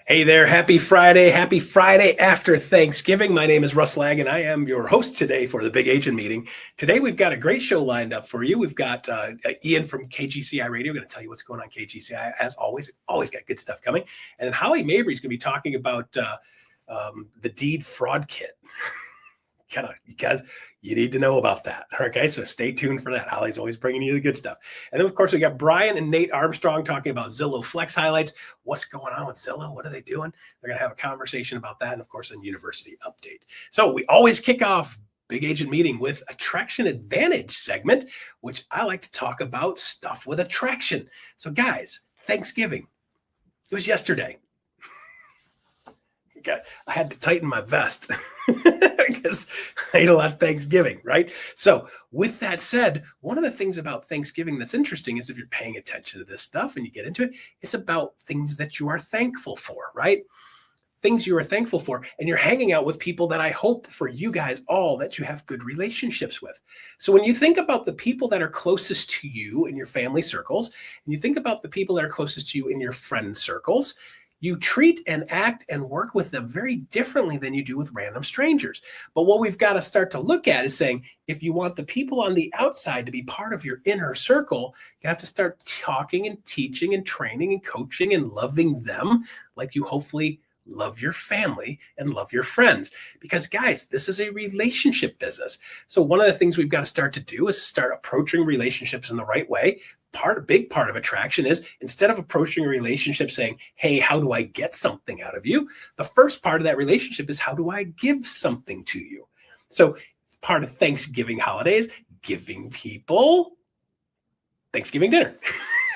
Hey there, happy Friday after Thanksgiving. My name is Russ Laggan. I am your host today for the Big Agent Meeting. Today we've got a great show lined up for you. We've got Ian from KGCI Radio going to tell you what's going on KGCI. As always got good stuff coming. And then Holly Mabery is going to be talking about the Deed Fraud Kit. You guys, you need to know about that. Okay, so stay tuned for that. Holly's always bringing you the good stuff. And then, of course, we got Bryon and Nate Armstrong talking about Zillow Flex highlights. What's going on with Zillow? What are they doing? They're going to have a conversation about that. And, of course, a university update. So we always kick off Big Agent Meeting with Attraction Advantage segment, which I like to talk about stuff with attraction. So, guys, Thanksgiving. It was yesterday. I had to tighten my vest because I ate a lot of Thanksgiving, right? So with that said, one of the things about Thanksgiving that's interesting is if you're paying attention to this stuff and you get into it, it's about things that you are thankful for, right? Things you are thankful for, and you're hanging out with people that I hope for you guys all that you have good relationships with. So when you think about the people that are closest to you in your family circles, and you think about the people that are closest to you in your friend circles, you treat and act and work with them very differently than you do with random strangers. But what we've got to start to look at is saying, if you want the people on the outside to be part of your inner circle, you have to start talking and teaching and training and coaching and loving them like you hopefully love your family and love your friends. Because guys, this is a relationship business. So one of the things we've got to start to do is start approaching relationships in the right way. A big part of attraction is instead of approaching a relationship saying, hey, how do I get something out of you? The first part of that relationship is how do I give something to you? So part of Thanksgiving holidays, giving people Thanksgiving dinner.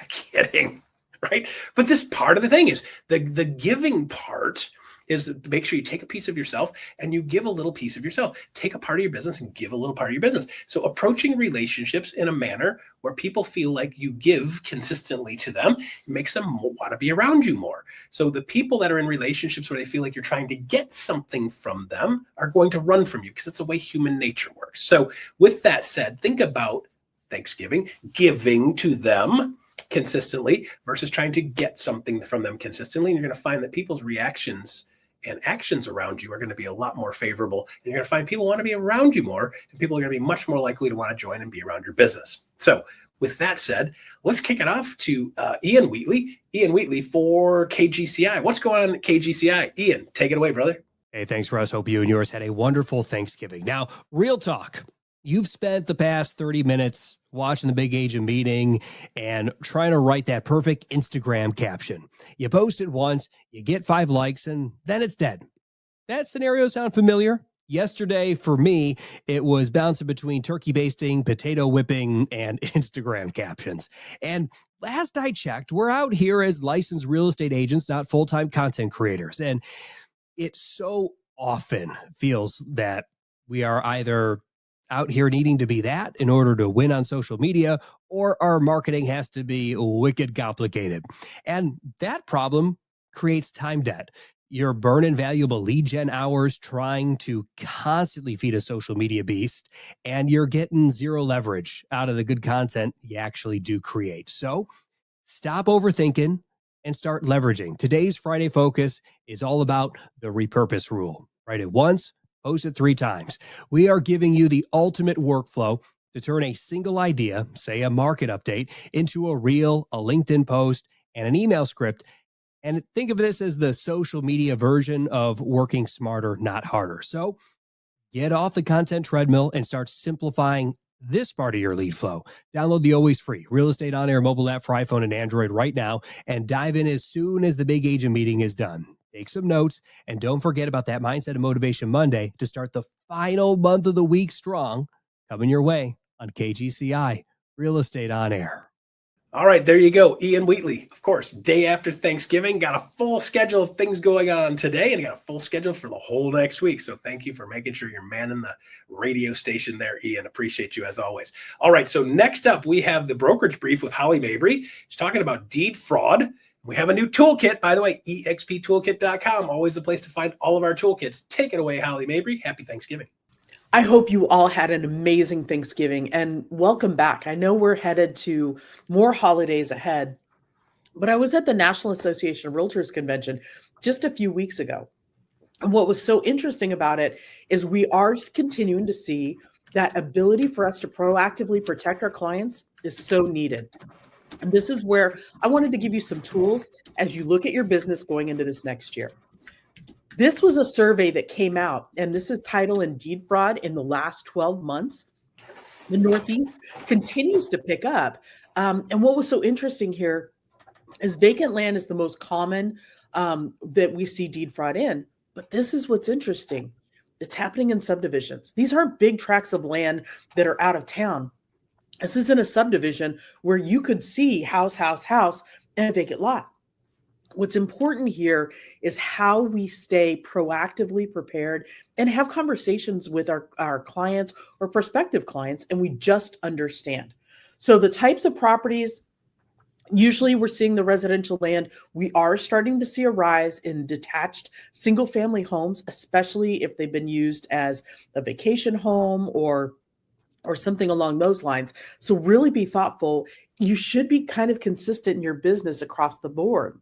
Kidding. Right. But this part of the thing is the giving part is to make sure you take a piece of yourself and you give a little piece of yourself. Take a part of your business and give a little part of your business. So approaching relationships in a manner where people feel like you give consistently to them makes them want to be around you more. So the people that are in relationships where they feel like you're trying to get something from them are going to run from you because it's the way human nature works. So with that said, think about Thanksgiving, giving to them consistently versus trying to get something from them consistently. And you're going to find that people's reactions and actions around you are going to be a lot more favorable. And you're going to find people want to be around you more, and people are going to be much more likely to want to join and be around your business. So with that said, let's kick it off to Ian Wheatley. Ian Wheatley for KGCI. What's going on at KGCI? Ian, take it away, brother. Hey, thanks, Russ. Hope you and yours had a wonderful Thanksgiving. Now, real talk. You've spent the past 30 minutes watching the Big Agent Meeting and trying to write that perfect Instagram caption. You post it once, you get 5 likes, and then it's dead. That scenario sound familiar? Yesterday, for me, it was bouncing between turkey basting, potato whipping, and Instagram captions. And last I checked, we're out here as licensed real estate agents, not full-time content creators. And it so often feels that we are either out here needing to be that in order to win on social media, or our marketing has to be wicked complicated. And that problem creates time debt. You're burning valuable lead gen hours trying to constantly feed a social media beast, and you're getting zero leverage out of the good content you actually do create. So stop overthinking and start leveraging. Today's Friday Focus is all about the repurpose rule. Write it once, post it 3 times. We are giving you the ultimate workflow to turn a single idea, say a market update, into a reel, a LinkedIn post, and an email script. And think of this as the social media version of working smarter, not harder. So get off the content treadmill and start simplifying this part of your lead flow. Download the always free Real Estate On Air mobile app for iPhone and Android right now and dive in as soon as the Big Agent Meeting is done. Take some notes, and don't forget about that Mindset and Motivation Monday to start the final month of the week strong, coming your way on KGCI, Real Estate On Air. All right, there you go. Ian Wheatley, of course, day after Thanksgiving, got a full schedule of things going on today and got a full schedule for the whole next week. So thank you for making sure you're manning the radio station there, Ian. Appreciate you as always. All right, so next up, we have the Brokerage Brief with Holly Mabery. She's talking about deed fraud. We have a new toolkit, by the way, exptoolkit.com. Always the place to find all of our toolkits. Take it away, Holly Mabery. Happy Thanksgiving. I hope you all had an amazing Thanksgiving and welcome back. I know we're headed to more holidays ahead. But I was at the National Association of Realtors convention just a few weeks ago. And what was so interesting about it is we are continuing to see that ability for us to proactively protect our clients is so needed. And this is where I wanted to give you some tools as you look at your business going into this next year. This was a survey that came out, and this is title and deed fraud in the last 12 months. The Northeast continues to pick up. And what was so interesting here is vacant land is the most common that we see deed fraud in. But this is what's interesting. It's happening in subdivisions. These aren't big tracts of land that are out of town. This is in a subdivision where you could see house, and a vacant lot. What's important here is how we stay proactively prepared and have conversations with our clients or prospective clients, and we just understand. So the types of properties, usually we're seeing the residential land. We are starting to see a rise in detached single-family homes, especially if they've been used as a vacation home or something along those lines. So really be thoughtful. You should be kind of consistent in your business across the board.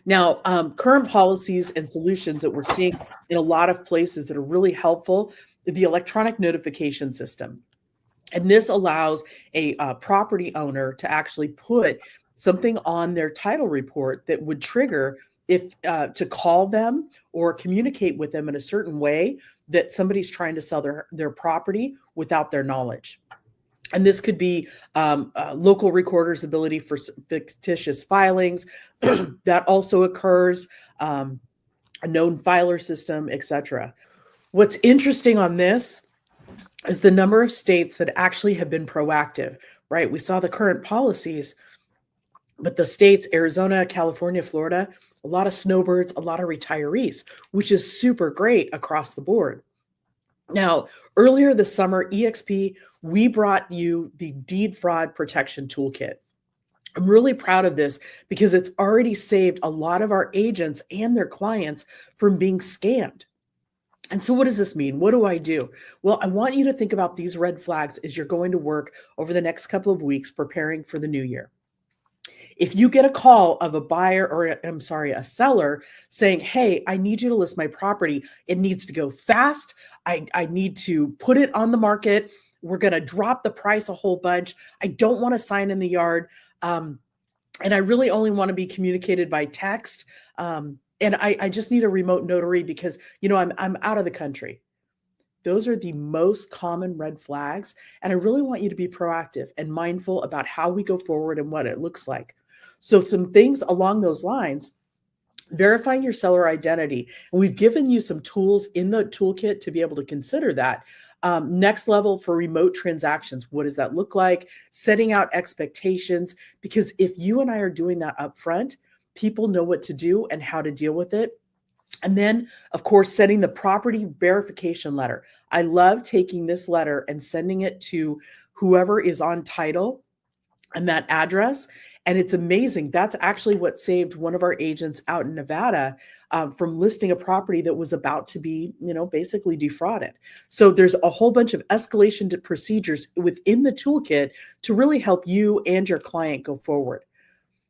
Now, current policies and solutions that we're seeing in a lot of places that are really helpful, the electronic notification system. And this allows a property owner to actually put something on their title report that would trigger if to call them or communicate with them in a certain way that somebody's trying to sell their property without their knowledge. And this could be local recorders' ability for fictitious filings. That also occurs, a known filer system, etc. What's interesting on this is the number of states that actually have been proactive, right? We saw the current policies, but the states, Arizona, California, Florida, a lot of snowbirds, a lot of retirees, which is super great across the board. Now, earlier this summer, EXP, we brought you the Deed Fraud Protection Toolkit. I'm really proud of this because it's already saved a lot of our agents and their clients from being scammed. And so what does this mean? What do I do? Well, I want you to think about these red flags as you're going to work over the next couple of weeks preparing for the new year. If you get a call of a buyer or a seller saying, hey, I need you to list my property. It needs to go fast. I need to put it on the market. We're going to drop the price a whole bunch. I don't want to sign in the yard. And I really only want to be communicated by text. And I just need a remote notary because, I'm out of the country. Those are the most common red flags. And I really want you to be proactive and mindful about how we go forward and what it looks like. So some things along those lines, verifying your seller identity. And we've given you some tools in the toolkit to be able to consider that. Next level for remote transactions. What does that look like? Setting out expectations, because if you and I are doing that up front, people know what to do and how to deal with it. And then, of course, setting the property verification letter. I love taking this letter and sending it to whoever is on title and that address. And it's amazing. That's actually what saved one of our agents out in Nevada from listing a property that was about to be, basically defrauded. So there's a whole bunch of escalation to procedures within the toolkit to really help you and your client go forward.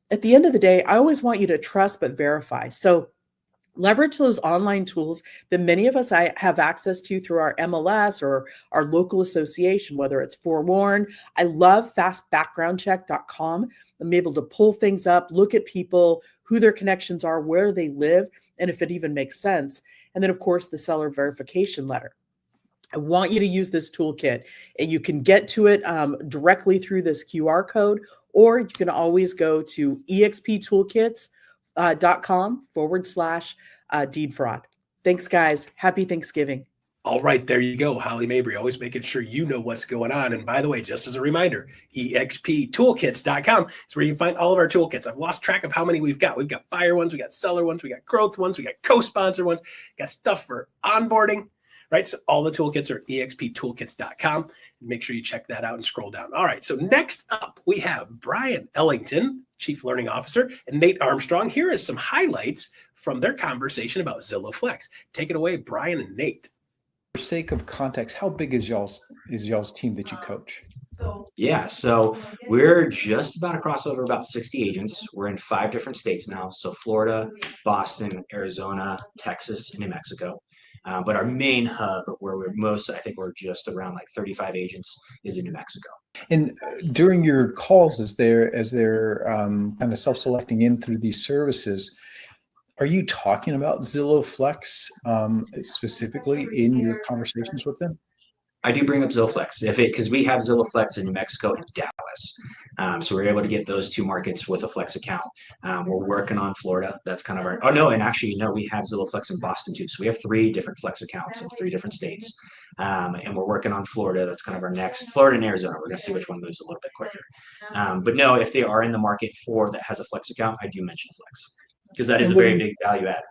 At the end of the day, I always want you to trust but verify. So leverage those online tools that many of us have access to through our MLS or our local association, whether it's Forewarn. I love fastbackgroundcheck.com. I'm able to pull things up, look at people, who their connections are, where they live, and if it even makes sense. And then, of course, the seller verification letter. I want you to use this toolkit, and you can get to it directly through this QR code, or you can always go to exptoolkits.com/deed fraud. Thanks, guys. Happy Thanksgiving. All right, there you go. Holly Mabery, always making sure you know what's going on. And by the way, just as a reminder, exptoolkits.com is where you can find all of our toolkits. I've lost track of how many we've got. We've got buyer ones, we got seller ones, we got growth ones, we got co-sponsor ones, got stuff for onboarding, right? So all the toolkits are exptoolkits.com. Make sure you check that out and scroll down. All right, so next up, we have Bryon Ellington, Chief Learning Officer, and Nate Armstrong. Here is some highlights from their conversation about Zillow Flex. Take it away, Bryon and Nate. sake of context, how big is y'all's team that you coach? Yeah, so we're just about to cross over about 60 agents. We're in 5 different states now. So Florida, Boston, Arizona, Texas, and New Mexico. But our main hub where I think we're just around like 35 agents is in New Mexico. And during your calls, as they're kind of self-selecting in through these services, are you talking about Zillow Flex specifically in your conversations with them? I do bring up Zillow Flex because we have Zillow Flex in New Mexico and Dallas. So we're able to get those 2 markets with a Flex account. We're working on Florida. That's kind of we have Zillow Flex in Boston too. So we have 3 different Flex accounts in 3 different states. And we're working on Florida. That's kind of our next, Florida and Arizona. We're going to see which one moves a little bit quicker. But no, if they are in the market that has a Flex account, I do mention Flex because that is a very big value add.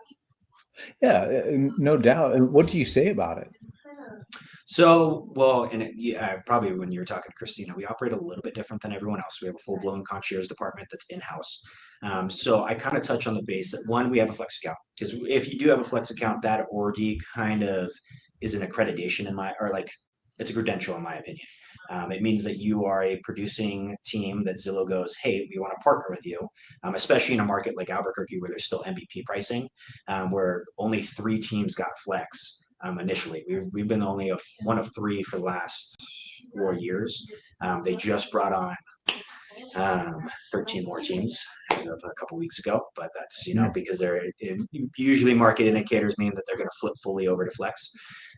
Yeah, no doubt. And what do you say about it? So, probably when you were talking to Christina, we operate a little bit different than everyone else. We have a full-blown concierge department that's in-house. So I kind of touch on the base that, one, we have a Flex account. Because if you do have a Flex account, that already kind of is an accreditation it's a credential in my opinion. It means that you are a producing team that Zillow goes, hey, we want to partner with you, especially in a market like Albuquerque where there's still MVP pricing, where only 3 teams got Flex. Initially, we've been only one of 3 for the last 4 years. They just brought on 13 more teams as of a couple weeks ago, but that's because usually market indicators mean that they're going to flip fully over to Flex.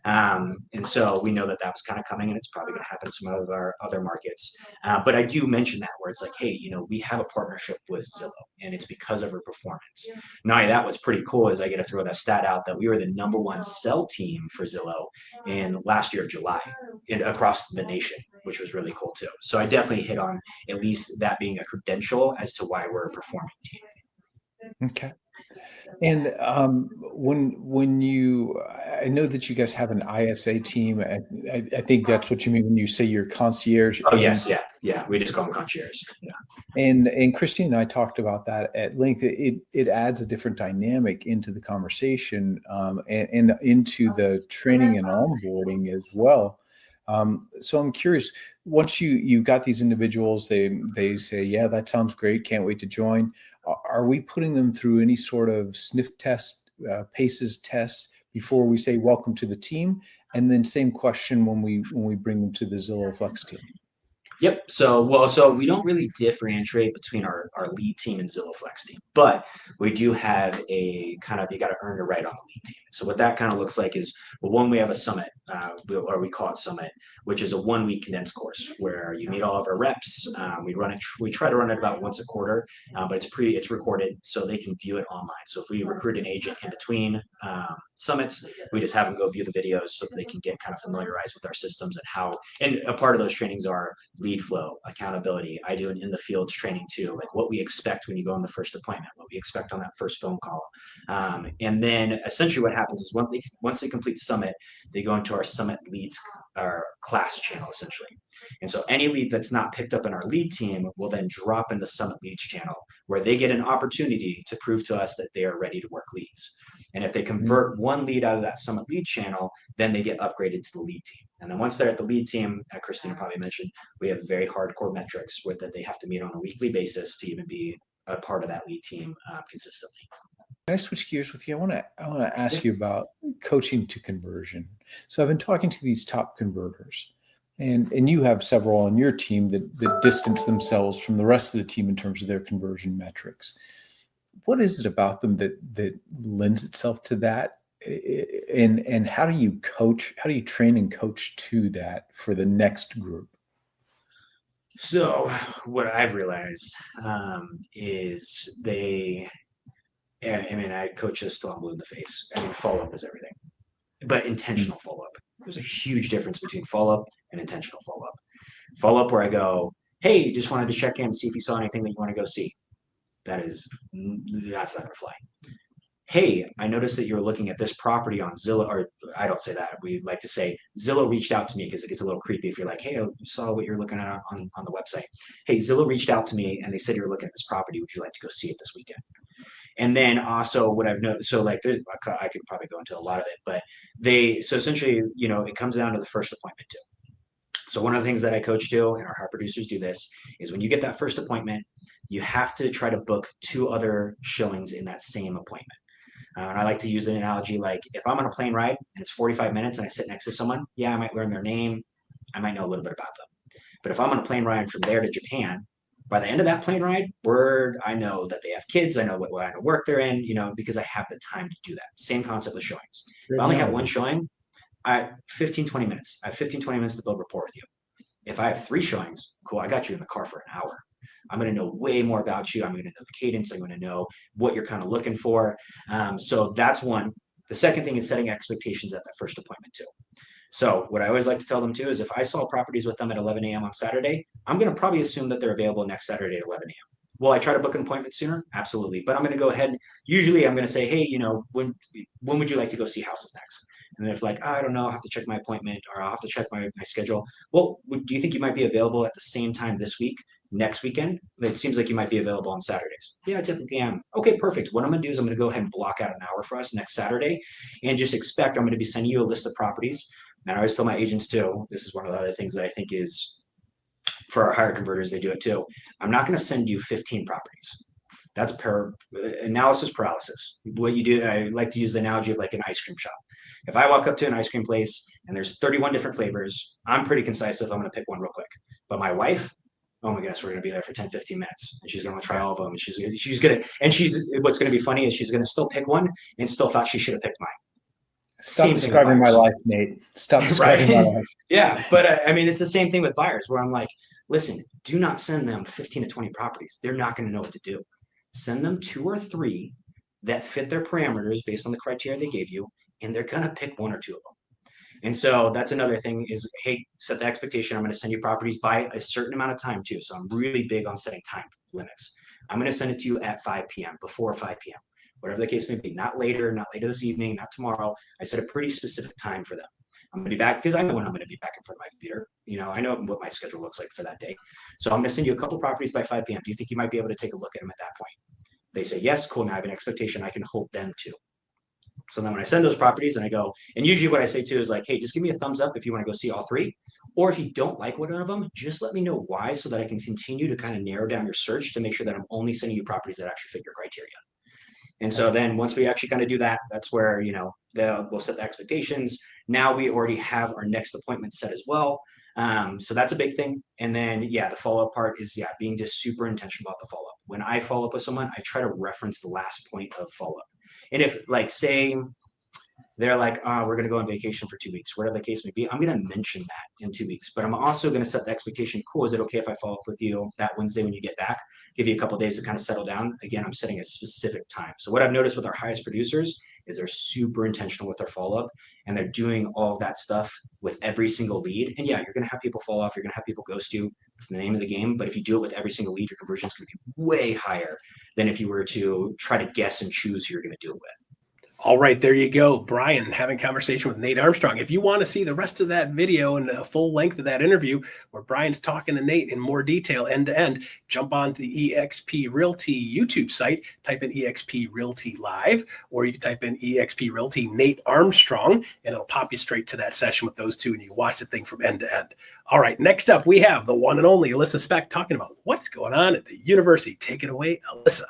And so we know that was kind of coming, and it's probably going to happen in some of our other markets. But I do mention that where it's like, hey, we have a partnership with Zillow, and it's because of her performance. Now, that was pretty cool. As I get to throw that stat out, that we were the #1 sell team for Zillow in last year of July across the nation, which was really cool too. So I definitely hit on at least that being a credential as to why we're a performing team. Okay. And I know that you guys have an ISA team. I think that's what you mean when you say you're concierge. Oh, yes. Yeah. We just call them concierge. Yeah. And Christine and I talked about that at length. It adds a different dynamic into the conversation and into the training and onboarding as well. So I'm curious, once you got these individuals, they say, yeah, that sounds great. Can't wait to join. Are we putting them through any sort of sniff test, PACES tests before we say welcome to the team? And then same question when we bring them to the Zillow Flex team. Yep. So we don't really differentiate between our lead team and Zillow Flex team, but we do have a kind of, you got to earn your right on the lead team. So what that kind of looks like is, one, we have a summit, or we call it summit, which is a 1-week condensed course where you meet all of our reps. We try to run it about once a quarter, but it's recorded so they can view it online. So if we recruit an agent in between summits, we just have them go view the videos so that they can get kind of familiarized with our systems and a part of those trainings are lead flow, accountability. I do an in the fields training too, like what we expect when you go on the first appointment, what we expect on that first phone call. And then essentially what happens is once they complete the summit, they go into our summit leads, our class channel essentially. And so any lead that's not picked up in our lead team will then drop in the summit leads channel where they get an opportunity to prove to us that they are ready to work leads. And if they convert 1 lead out of that summit lead channel, then they get upgraded to the lead team. And then once they're at the lead team, Christina probably mentioned, we have very hardcore metrics that they have to meet on a weekly basis to even be a part of that lead team consistently. Can I switch gears with you? I want to ask you about coaching to conversion. So I've been talking to these top converters, and you have several on your team that distance themselves from the rest of the team in terms of their conversion metrics. What is it about them that lends itself to that? And how do you train and coach to that for the next group? So what I've realized is I coach this till I'm blue in the face. Follow-up is everything, but intentional follow-up. There's a huge difference between follow-up and intentional follow-up. Follow-up where I go, hey, just wanted to check in, see if you saw anything that you want to go see. That's not gonna fly. Hey, I noticed that you were looking at this property on Zillow, or I don't say that. We like to say Zillow reached out to me because it gets a little creepy if you're like, hey, I saw what you're looking at on the website. Hey, Zillow reached out to me and they said you were looking at this property. Would you like to go see it this weekend? And then also what I've noticed, so like I could probably go into a lot of it, but so essentially, it comes down to the first appointment too. So one of the things that I coach do, and our high producers do this, is when you get that first appointment, you have to try to book 2 other showings in that same appointment. And I like to use an analogy like if I'm on a plane ride and it's 45 minutes and I sit next to someone, yeah, I might learn their name. I might know a little bit about them. But if I'm on a plane ride from there to Japan, by the end of that plane ride, I know that they have kids. I know what line of work they're in, because I have the time to do that. Same concept with showings. If I only have one showing, 15, 20 minutes. I have 15, 20 minutes to build rapport with you. If I have 3 showings, cool, I got you in the car for an hour. I'm going to know way more about you. I'm going to know the cadence. I'm going to know what you're kind of looking for. So that's one. The second thing is setting expectations at that first appointment too. So what I always like to tell them too is if I saw properties with them at 11 a.m. on Saturday, I'm going to probably assume that they're available next Saturday at 11 a.m. Will I try to book an appointment sooner? Absolutely. But I'm going to go ahead. Usually I'm going to say, hey, when would you like to go see houses next? And if like, I don't know, I'll have to check my appointment or I'll have to check my schedule. Well, do you think you might be available at the same time this week, next weekend? It seems like you might be available on Saturdays. Yeah, I typically am. Okay, perfect. What I'm going to do is I'm going to go ahead and block out an hour for us next Saturday and just expect I'm going to be sending you a list of properties. And I always tell my agents too, this is one of the other things that I think is for our higher converters, they do it too. I'm not going to send you 15 properties. That's analysis paralysis. What you do, I like to use the analogy of like an ice cream shop. If I walk up to an ice cream place and there's 31 different flavors, I'm pretty concise if I'm going to pick one real quick. But my wife, oh my gosh, we're going to be there for 10, 15 minutes. And she's going to try all of them. And what's going to be funny is she's going to still pick one and still thought she should have picked mine. Stop describing my life, Nate. Stop describing my life. Yeah, but I mean, it's the same thing with buyers where I'm like, listen, do not send them 15 to 20 properties. They're not going to know what to do. Send them 2 or 3 that fit their parameters based on the criteria they gave you, and they're going to pick 1 or 2 of them. And so that's another thing is, hey, set the expectation. I'm going to send you properties by a certain amount of time too. So I'm really big on setting time limits. I'm going to send it to you at 5 p.m., before 5 p.m., whatever the case may be, not later this evening, not tomorrow. I set a pretty specific time for them. I'm going to be back because I know when I'm going to be back in front of my computer. I know what my schedule looks like for that day. So I'm going to send you a couple properties by 5 p.m. Do you think you might be able to take a look at them at that point? They say, yes, cool. Now I have an expectation. I can hold them to. So then when I send those properties and I go, and usually what I say too is like, hey, just give me a thumbs up if you want to go see all 3. Or if you don't like one of them, just let me know why so that I can continue to kind of narrow down your search to make sure that I'm only sending you properties that actually fit your criteria. And so then once we actually kind of do that, that's where, we'll set the expectations. Now we already have our next appointment set as well. So that's a big thing. And then, the follow-up part is, being just super intentional about the follow-up. When I follow up with someone, I try to reference the last point of follow-up. And if like, say they're like, we're going to go on vacation for 2 weeks, whatever the case may be, I'm going to mention that in 2 weeks, but I'm also going to set the expectation. Cool. Is it okay if I follow up with you that Wednesday when you get back, give you a couple of days to kind of settle down? Again, I'm setting a specific time. So what I've noticed with our highest producers is they're super intentional with their follow-up and they're doing all of that stuff with every single lead. And you're going to have people fall off. You're going to have people ghost you. It's the name of the game. But if you do it with every single lead, your conversion is going to be way higher than if you were to try to guess and choose who you're going to do it with. All right, there you go. Bryon having a conversation with Nate Armstrong. If you want to see the rest of that video and a full length of that interview where Bryon's talking to Nate in more detail end to end, jump on the eXp Realty YouTube site, type in eXp Realty Live, or you can type in eXp Realty Nate Armstrong, and it'll pop you straight to that session with those two, and you watch the thing from end to end. All right, next up, we have the one and only Alyssa Specht talking about what's going on at the university. Take it away, Alyssa.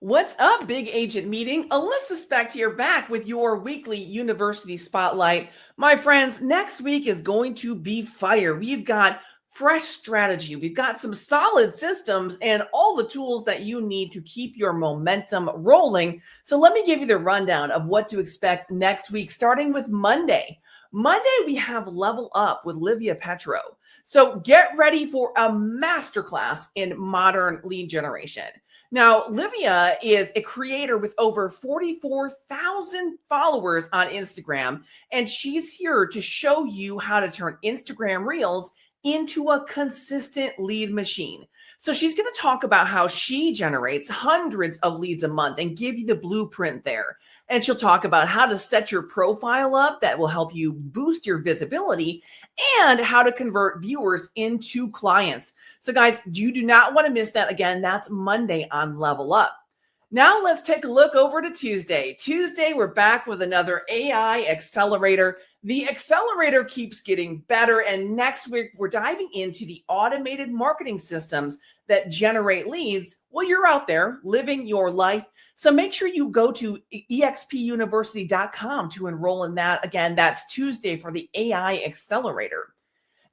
What's up, Big Agent Meeting? Alyssa Specht here, back with your weekly University Spotlight. My friends, next week is going to be fire. We've got fresh strategy. We've got some solid systems and all the tools that you need to keep your momentum rolling. So let me give you the rundown of what to expect next week, starting with Monday. Monday, we have Level Up with Livia Petro. So get ready for a masterclass in modern lead generation. Now, Livia is a creator with over 44,000 followers on Instagram, and she's here to show you how to turn Instagram Reels into a consistent lead machine. So she's going to talk about how she generates hundreds of leads a month and give you the blueprint there. And she'll talk about how to set your profile up that will help you boost your visibility and how to convert viewers into clients. So guys, you do not want to miss that. Again, that's Monday on Level Up. Now let's take a look over to Tuesday. Tuesday, we're back with another AI Accelerator. The Accelerator keeps getting better, and next week we're diving into the automated marketing systems that generate leads while you're out there living your life. So make sure you go to expuniversity.com to enroll in that. Again, that's Tuesday for the AI Accelerator.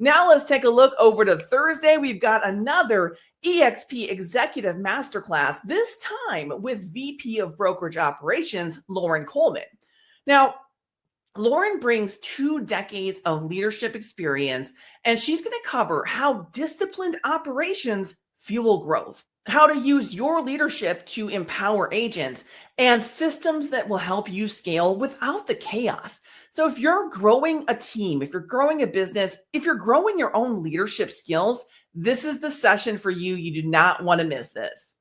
Now let's take a look over to Thursday. We've got another EXP Executive Masterclass, this time with VP of Brokerage Operations, Lauren Coleman. Now, Lauren brings 2 decades of leadership experience, and she's going to cover how disciplined operations fuel growth, how to use your leadership to empower agents, and systems that will help you scale without the chaos. So if you're growing a team, if you're growing a business, if you're growing your own leadership skills, this is the session for you. You do not want to miss this.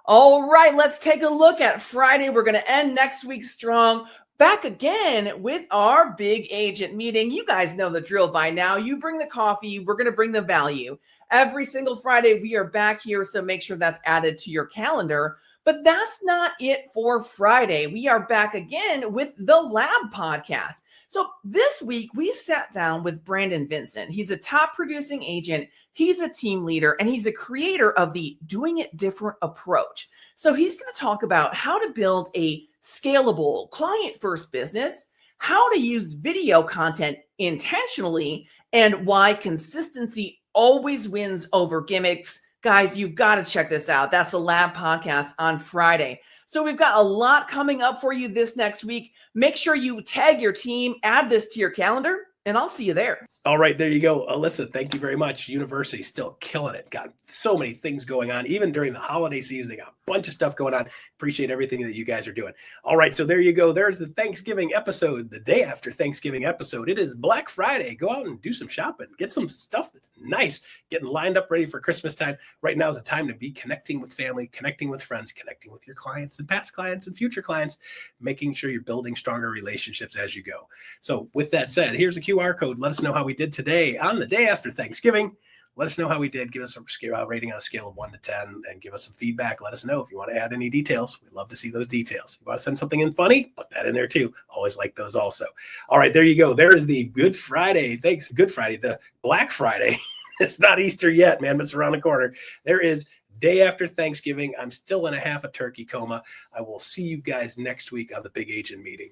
All right, let's take a look at Friday. We're going to end next week strong. Back again with our big agent meeting. You guys know the drill by now. You bring the coffee, we're going to bring the value. Every single Friday, we are back here, so make sure that's added to your calendar. But that's not it for Friday. We are back again with the Lab podcast. So this week, we sat down with Brandon Vincent. He's a top producing agent. He's a team leader, and he's a creator of the Doing It Different approach. So he's going to talk about how to build a scalable client-first business, how to use video content intentionally, and why consistency always wins over gimmicks. Guys, you've got to check this out. That's the Lab podcast on Friday. So we've got a lot coming up for you this next week. Make sure you tag your team, add this to your calendar, and I'll see you there. All right, there you go. Alyssa, thank you very much. University still killing it. Got so many things going on. Even during the holiday season, they got a bunch of stuff going on. Appreciate everything that you guys are doing. All right, so there you go. There's the Thanksgiving episode, the day after Thanksgiving episode. It is Black Friday. Go out and do some shopping. Get some stuff that's nice. Getting lined up ready for Christmas time. Right now is a time to be connecting with family, connecting with friends, connecting with your clients and past clients and future clients, making sure you're building stronger relationships as you go. So with that said, here's a QR code. Let us know how we did today on the day after Thanksgiving. Let us know how we did. Give us a rating on a scale of 1 to 10 and give us some feedback. Let us know if you want to add any details. We'd love to see those details. You want to send something in funny? Put that in there too. Always like those also. All right, there you go. There is the Good Friday. The Black Friday. It's not Easter yet, man, but it's around the corner. There is day after Thanksgiving. I'm still in a half a turkey coma. I will see you guys next week on the Big Agent Meeting.